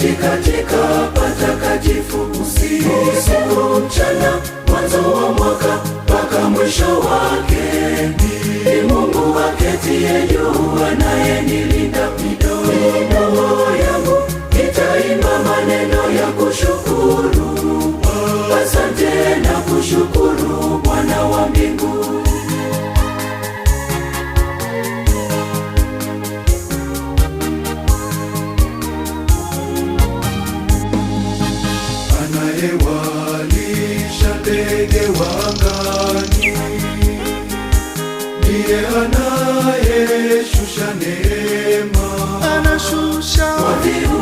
katika patakatifu, usiku mchana, mwanzo wa mwaka mpaka mwisho wake. Ni Mungu aketiye juu, anayenilinda. Midomo yangu itaimba maneno ya kushukuru. Asante na kushukuru Bwana wa mbingu. Anayewalisha ndege wa angani, ndiye anayeshuka